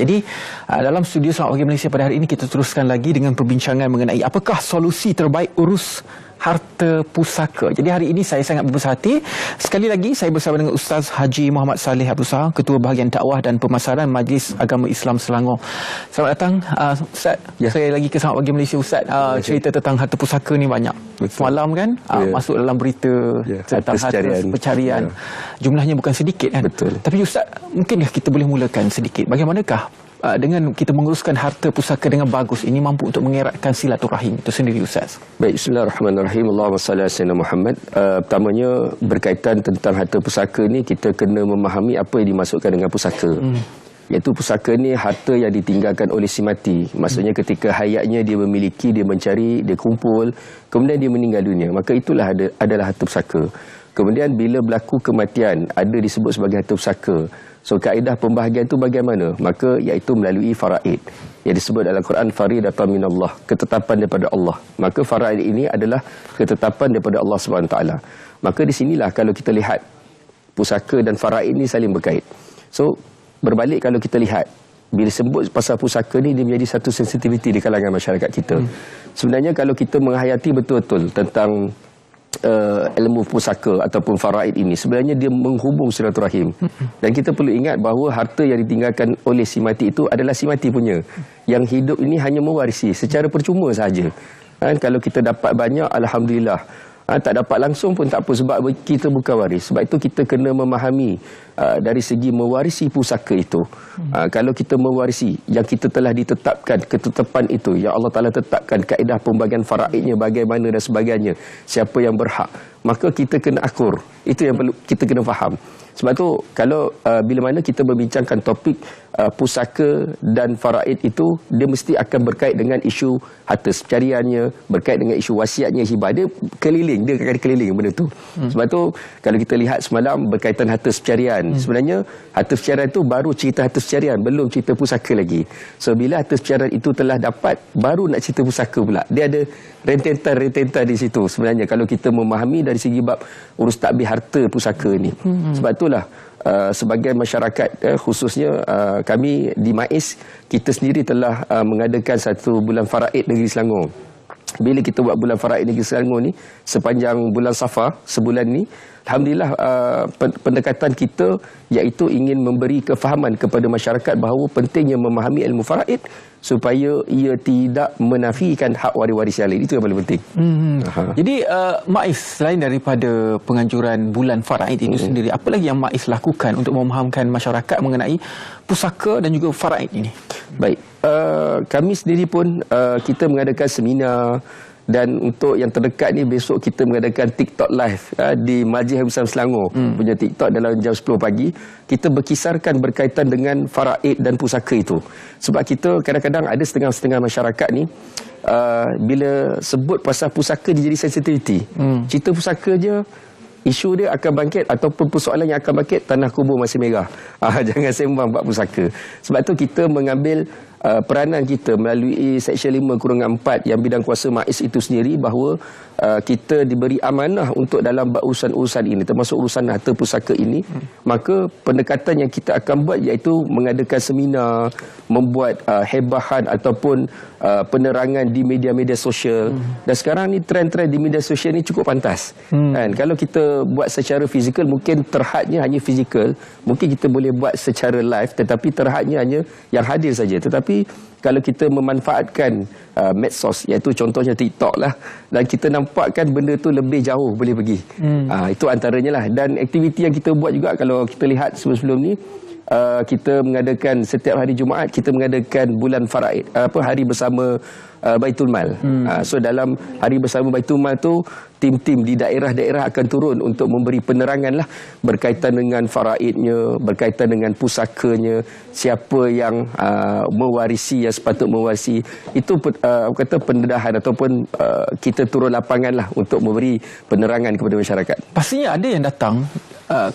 Jadi dalam studio Selamat Pagi Malaysia pada hari ini kita teruskan lagi dengan perbincangan mengenai apakah solusi terbaik urus harta pusaka. Jadi hari ini saya sangat berbesar hati. Sekali lagi saya bersama dengan Ustaz Haji Muhammad Saleh Abdul Sahar, Ketua Bahagian Dakwah dan Pemasaran Majlis Agama Islam Selangor. Selamat datang Ustaz. Ya. Saya lagi ke Selamat Pagi Malaysia Ustaz. Cerita tentang harta pusaka ni banyak. Semalam kan masuk dalam berita tentang harta pencarian. Jumlahnya bukan sedikit kan. Betul. Tapi Ustaz, mungkinkah kita boleh mulakan sedikit bagaimanakah dengan kita menguruskan harta pusaka dengan bagus ini mampu untuk mengeratkan silaturahim itu sendiri Ustaz? Baik, bismillahirrahmanirrahim. Allahumma salli ala sayyidina Muhammad. Pertamanya berkaitan tentang harta pusaka ni, kita kena memahami apa yang dimaksudkan dengan pusaka. Iaitu pusaka ni harta yang ditinggalkan oleh si mati. Maksudnya ketika hayatnya dia memiliki, dia mencari, dia kumpul, kemudian dia meninggal dunia, maka itulah adalah harta pusaka. Kemudian bila berlaku kematian, ada disebut sebagai harta pusaka. So kaedah pembahagian itu bagaimana? Maka iaitu melalui faraid. Yang disebut dalam Quran faridatan minallah, ketetapan daripada Allah. Maka faraid ini adalah ketetapan daripada Allah SWT. Maka di sinilah kalau kita lihat pusaka dan faraid ini saling berkait. So berbalik kalau kita lihat, bila sebut pasal pusaka ni, dia menjadi satu sensitiviti di kalangan masyarakat kita. Sebenarnya kalau kita menghayati betul-betul tentang ilmu pusaka ataupun faraid ini, sebenarnya dia menghubung silaturahim. Dan kita perlu ingat bahawa harta yang ditinggalkan oleh si mati itu adalah si mati punya. Yang hidup ini hanya mewarisi secara percuma sahaja. Kalau kita dapat banyak, alhamdulillah. Tak dapat langsung pun tak apa, sebab kita bukan waris. Sebab itu kita kena memahami dari segi mewarisi pusaka itu. Kalau kita mewarisi yang kita telah ditetapkan, ketetapan itu yang Allah Ta'ala tetapkan, kaedah pembagian faraidnya bagaimana dan sebagainya, siapa yang berhak, maka kita kena akur. Itu yang perlu kita kena faham. Sebab tu kalau bila mana kita membincangkan topik pusaka dan faraid itu, dia mesti akan berkait dengan isu harta pencariannya, berkait dengan isu wasiatnya, hibah. Dia keliling, dia akan keliling benda tu. Sebab tu kalau kita lihat semalam berkaitan harta pencarian, sebenarnya harta pencarian itu baru cerita harta pencarian, belum cerita pusaka lagi. So bila harta pencarian itu telah dapat, baru nak cerita pusaka pula. Dia ada rentetan-rentetan di situ sebenarnya kalau kita memahami dari segi bab urus takbir harta pusaka ni. Sebab itulah sebagai masyarakat, khususnya kami di MAIS, kita sendiri telah mengadakan satu bulan faraid negeri Selangor. Bila kita buat bulan faraid negeri Selangor ni, sepanjang bulan Safar sebulan ni, alhamdulillah pendekatan kita iaitu ingin memberi kefahaman kepada masyarakat bahawa pentingnya memahami ilmu faraid supaya ia tidak menafikan hak waris-waris yang lain. Itu yang paling penting. Jadi MAIS selain daripada penganjuran bulan faraid itu sendiri, apa lagi yang MAIS lakukan untuk memahamkan masyarakat mengenai pusaka dan juga faraid ini? Baik, kami sendiri pun kita mengadakan seminar. Dan untuk yang terdekat ni, besok kita mengadakan TikTok live di Majlis Agama Islam Selangor punya TikTok dalam jam 10 pagi. Kita berkisarkan berkaitan dengan faraid dan pusaka itu. Sebab kita kadang-kadang ada setengah-setengah masyarakat ni bila sebut pasal pusaka dia jadi sensitiviti. Cerita pusaka je, isu dia akan bangkit, ataupun persoalan yang akan bangkit, tanah kubur masih merah. Jangan sembang bab pusaka. Sebab tu kita mengambil peranan kita melalui Seksyen 5/4 yang bidang kuasa MAIS itu sendiri, bahawa kita diberi amanah untuk dalam urusan-urusan ini, termasuk urusan harta pusaka ini. Maka pendekatan yang kita akan buat iaitu mengadakan seminar, membuat hebahan ataupun penerangan di media-media sosial. Dan sekarang ni trend-trend di media sosial ni cukup pantas. Kan? Kalau kita buat secara fizikal, mungkin terhadnya hanya fizikal. Mungkin kita boleh buat secara live, tetapi terhadnya hanya yang hadir saja. Tetapi kalau kita memanfaatkan medsos, iaitu contohnya TikTok lah, dan kita nampakkan benda tu lebih jauh boleh pergi. Itu antaranya lah. Dan aktiviti yang kita buat juga, kalau kita lihat sebelum-sebelum ni, kita mengadakan setiap hari Jumaat, kita mengadakan bulan faraid, hari bersama Baitul Mal. So dalam hari bersama Baitul Mal tu, tim-tim di daerah-daerah akan turun untuk memberi penerangan lah berkaitan dengan faraidnya, berkaitan dengan pusakanya, siapa yang mewarisi, yang sepatut mewarisi. Itu kata pendedahan ataupun kita turun lapangan lah untuk memberi penerangan kepada masyarakat. Pastinya ada yang datang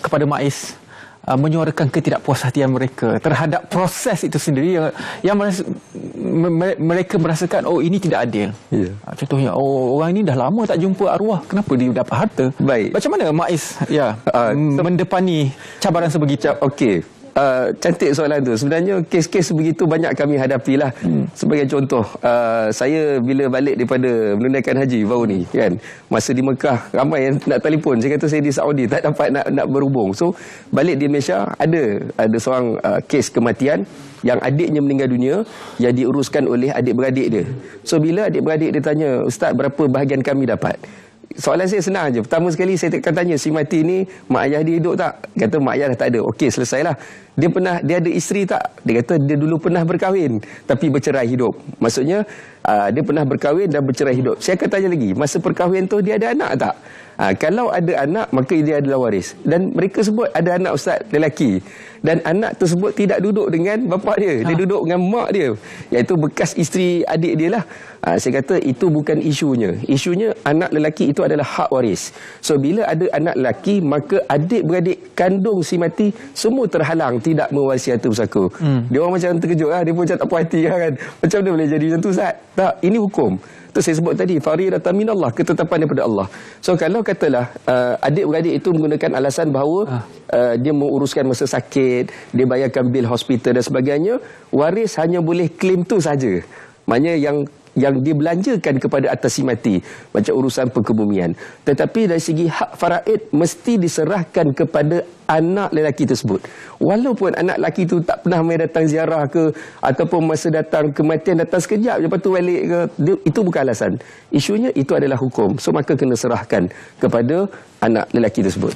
kepada MAIS menyuarakan ketidakpuashatian mereka terhadap proses itu sendiri yang mereka merasakan ini tidak adil. Contohnya, orang ini dah lama tak jumpa arwah, kenapa dia dapat harta? Baik. Macam mana MAIS mendepani cabaran sebegitu? Okey. cantik soalan tu. Sebenarnya kes-kes begitu banyak kami hadapilah. Sebagai contoh, saya bila balik daripada menunaikan haji baru ni kan, masa di Mekah ramai yang nak telefon. Saya kata saya di Saudi tak dapat nak berhubung. So balik di Malaysia ada seorang kes kematian yang adiknya meninggal dunia yang diuruskan oleh adik-beradik dia. So bila adik-beradik dia tanya, "Ustaz, berapa bahagian kami dapat?" Soalan saya senang je. Pertama sekali saya akan tanya, si mati ni mak ayah dia hidup tak? Kata mak ayah dah tak ada. Okey, selesailah. Dia ada isteri tak? Dia kata dia dulu pernah berkahwin tapi bercerai hidup. Maksudnya dia pernah berkahwin dan bercerai hidup. Saya akan tanya lagi, masa perkahwin tu dia ada anak tak? Kalau ada anak, maka dia adalah waris. Dan mereka sebut ada anak ustaz lelaki. Dan anak tersebut tidak duduk dengan bapa dia. Dia duduk dengan mak dia, iaitu bekas isteri adik dia lah. Saya kata itu bukan isunya. Isunya anak lelaki itu adalah hak waris. So bila ada anak lelaki, maka adik-beradik kandung si mati semua terhalang tidak mewarisi harta pusaka. Dia orang macam terkejut lah. Dia pun macam tak puas hati kan. Macam mana boleh jadi macam tu Ustaz? Tak, ini hukum. Tu saya sebut tadi, faridatan minallah, ketetapan daripada Allah. So kalau katalah adik-beradik itu menggunakan alasan bahawa dia menguruskan masa sakit, dia bayarkan bil hospital dan sebagainya, waris hanya boleh claim tu saja. Maknanya yang dibelanjakan kepada atas si mati, macam urusan perkebumian. Tetapi dari segi hak faraid mesti diserahkan kepada anak lelaki tersebut. Walaupun anak lelaki tu tak pernah mai datang ziarah ke, ataupun masa datang kematian datang sekejap lepas tu balik ke, itu bukan alasan. Isunya itu adalah hukum. So maka kena serahkan kepada anak lelaki tersebut.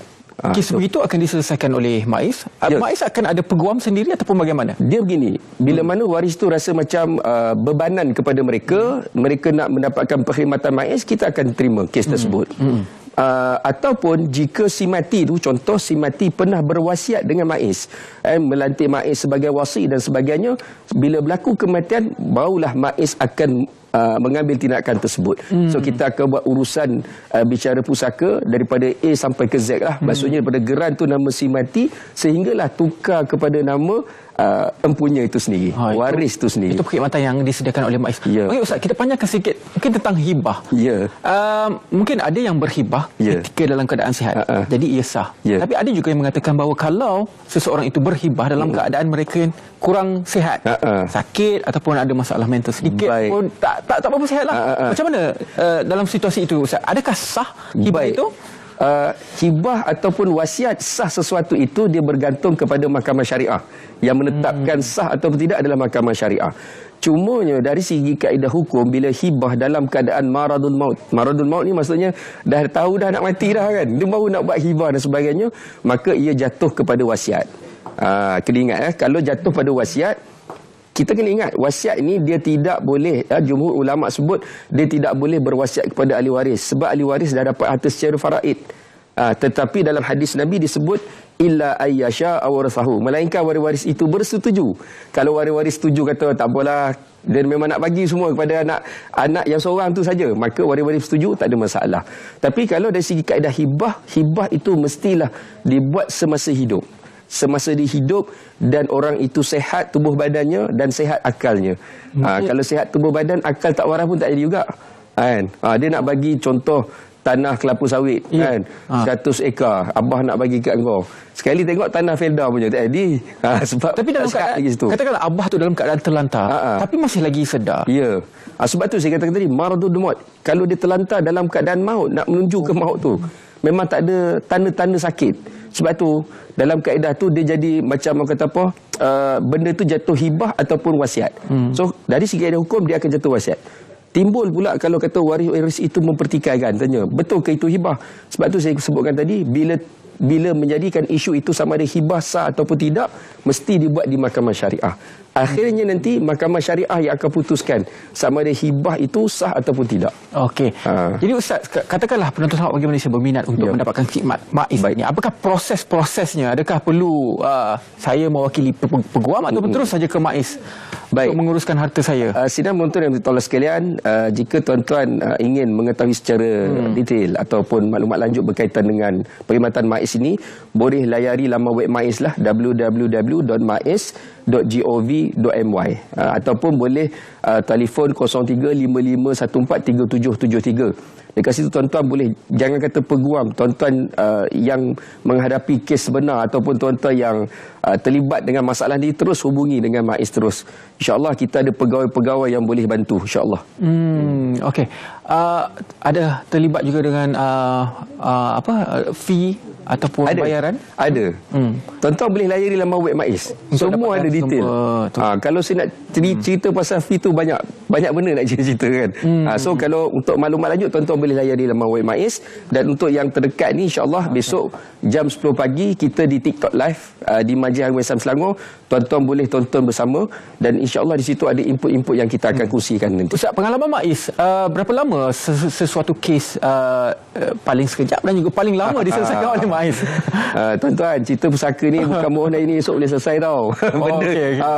Kes begitu akan diselesaikan oleh MAIS. Ya. MAIS akan ada peguam sendiri ataupun bagaimana? Dia begini, bila mana waris tu rasa macam bebanan kepada mereka, mereka nak mendapatkan perkhidmatan MAIS, kita akan terima kes tersebut. Ataupun jika si mati tu, contoh si mati pernah berwasiat dengan MAIS, melantik MAIS sebagai wasi dan sebagainya, bila berlaku kematian barulah MAIS akan mengambil tindakan tersebut. So kita akan buat urusan bicara pusaka daripada A sampai ke Z lah. Maksudnya daripada geran tu nama si mati sehinggalah tukar kepada nama empunya itu sendiri, waris itu sendiri. Itu perkhidmatan yang disediakan oleh MAIS. Ya. Okey Ustaz, kita panjangkan sikit mungkin tentang hibah. Ya. Mungkin ada yang berhibah ketika dalam keadaan sihat. Jadi ia sah. Tapi ada juga yang mengatakan bahawa kalau seseorang itu berhibah dalam keadaan mereka yang kurang sihat, sakit ataupun ada masalah mental sedikit pun tak apa-apa sihatlah. Macam mana dalam situasi itu Ustaz? Adakah sah hibah itu? Hibah ataupun wasiat sah sesuatu itu dia bergantung kepada mahkamah syariah. Yang menetapkan sah atau tidak adalah mahkamah syariah. Cumanya dari segi kaedah hukum, bila hibah dalam keadaan maradul maut ni maksudnya dah tahu dah nak mati dah kan, dia baru nak buat hibah dan sebagainya, maka ia jatuh kepada wasiat. Kena ingat kalau jatuh pada wasiat, kita kena ingat wasiat ini dia tidak boleh, jumhur ulama sebut dia tidak boleh berwasiat kepada ahli waris sebab ahli waris dah dapat harta secara faraid. Tetapi dalam hadis Nabi disebut illa ayyasha aw warasahu, melainkan waris-waris itu bersetuju. Kalau waris-waris setuju kata tak apalah, dan memang nak bagi semua kepada anak yang seorang tu saja, maka waris-waris setuju, tak ada masalah. Tapi kalau dari segi kaedah hibah itu mestilah dibuat semasa hidup. Semasa dia hidup dan orang itu sehat tubuh badannya dan sehat akalnya. Kalau sehat tubuh badan, akal tak waras pun tak jadi juga. Kan? Dia nak bagi contoh tanah kelapa sawit kan, 100 ekar, abah nak bagi kat engkau. Sekali tengok tanah Felda punya tak jadi. Sebab tapi dalam keadaan katakanlah abah tu dalam keadaan terlantar, tapi masih lagi sedar. Ya. Sebab tu saya katakan tadi maradul maut. Kalau dia terlantar dalam keadaan maut, nak menuju ke maut tu, memang tak ada tanda-tanda sakit. Sebab tu dalam kaedah tu dia jadi macam orang kata apa, benda tu jatuh hibah ataupun wasiat. So dari segi kaedah hukum dia akan jatuh wasiat. Timbul pula kalau kata waris itu mempertikaikan, tanya betul ke itu hibah? Sebab tu saya sebutkan tadi, bila menjadikan isu itu sama ada hibah sah ataupun tidak, mesti dibuat di mahkamah syariah. Akhirnya nanti mahkamah syariah yang akan putuskan sama ada hibah itu sah ataupun tidak. Okey. Jadi Ustaz, katakanlah penonton Sahabat Pagi Malaysia berminat untuk mendapatkan khidmat MAIS ini. Apakah proses-prosesnya? Adakah perlu saya mewakili peguam ataupun terus saja ke MAIS untuk menguruskan harta saya? Sidang penonton yang ditolak sekalian, jika tuan-tuan ingin mengetahui secara detail ataupun maklumat lanjut berkaitan dengan perkhidmatan MAIS ini, boleh layari laman web MAIS lah, www.mais.gov.my, ataupun boleh telefon 0355143773 Dekat situ tuan-tuan boleh, jangan kata peguam, tuan-tuan yang menghadapi kes sebenar ataupun tuan-tuan yang terlibat dengan masalah ni, terus hubungi dengan MAIS terus. InsyaAllah kita ada pegawai-pegawai yang boleh bantu, insyaAllah. Okey. Ada terlibat juga dengan fee ataupun bayaran? Ada. Tuan-tuan boleh layari laman web MAIS. Semua ada detail. Kalau saya nak cerita pasal fee tu banyak benda nak cerita kan. So kalau untuk maklumat lanjut, tuan-tuan boleh layari laman web MAIS. Dan untuk yang terdekat ni, insyaAllah besok jam 10 pagi kita di TikTok live di Majlis Agama Islam Selangor. Tuan-tuan boleh tonton bersama dan insyaAllah di situ ada input-input yang kita akan kongsikan nanti. Ustaz, pengalaman MAIS, berapa lama sesuatu kes paling sekejap dan juga paling lama diselesaikan oleh MAIS? Tuan-tuan, cerita pusaka ni bukan mohon hari ni esok boleh selesai tau.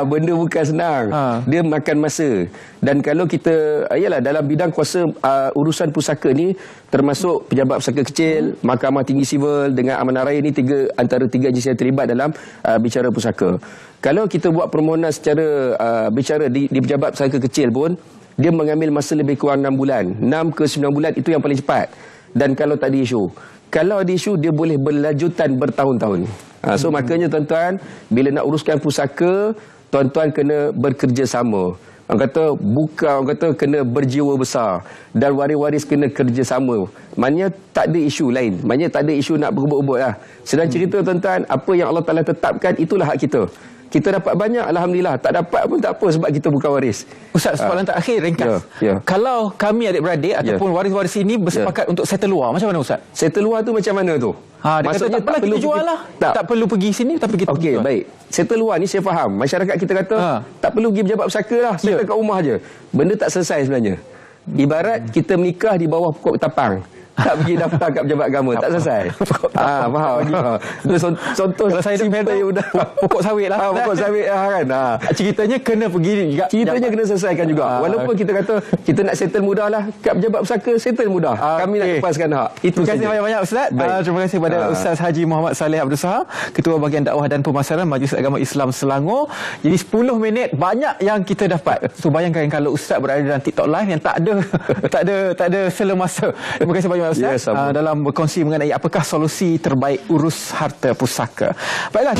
Benda bukan senang. Dia makan masa. Dan kalau kita dalam bidang kuasa urusan pusaka ni, termasuk pejabat pusaka kecil, Mahkamah Tinggi Sivil dengan Amanah Raya ni antara tiga agensi yang terlibat dalam bicara pusaka. Kalau kita buat permohonan secara bicara di pejabat pusaka kecil pun, dia mengambil masa lebih kurang 6 bulan. 6 ke 9 bulan itu yang paling cepat. Dan kalau tak ada isu. Kalau ada isu, dia boleh berlanjutan bertahun-tahun. So makanya tuan-tuan, bila nak uruskan pusaka, tuan-tuan kena bekerjasama. Orang kata kena berjiwa besar. Dan waris-waris kena kerjasama. Maknanya tak ada isu lain. Maknanya tak ada isu nak berebut-rebut lah. Sedang cerita tuan-tuan, apa yang Allah Ta'ala tetapkan, itulah hak kita. Kita dapat banyak, Alhamdulillah. Tak dapat pun tak apa sebab kita bukan waris. Ustaz, soalan terakhir ringkas. Kalau kami adik-beradik ataupun waris-waris ini bersepakat untuk settle luar, macam mana Ustaz? Settle luar tu macam mana tu? Maksudnya tak perlu kita jual lah. Tak perlu pergi sini tapi kita Okey, baik. Settle luar ni saya faham. Masyarakat kita kata tak perlu pergi pejabat pusaka lah. Settle kat rumah je. Benda tak selesai sebenarnya. Ibarat kita menikah di bawah pokok tapang. Tak pergi daftar kat pejabat agama, tak selesai. Faham. Contoh kalau saya dah pokok sawit lah. Pokok sawit lah kan. Ceritanya kena pergi juga. Ceritanya kena selesaikan juga. Walaupun kita kata kita nak settle mudah lah, kat pejabat pusaka settle mudah. Kami nak lepaskan hak. Itu terima kasih banyak-banyak Ustaz. Terima kasih kepada Ustaz Haji Muhammad Saleh Abdul Sahab, Ketua Bahagian Dakwah dan Pemasaran Majlis Agama Islam Selangor. Jadi 10 minit banyak yang kita dapat. So bayangkan kalau Ustaz berada dalam TikTok live yang tak ada sela masa. Terima kasih banyak Ustaz, dalam berkongsi mengenai apakah solusi terbaik urus harta pusaka. Baiklah.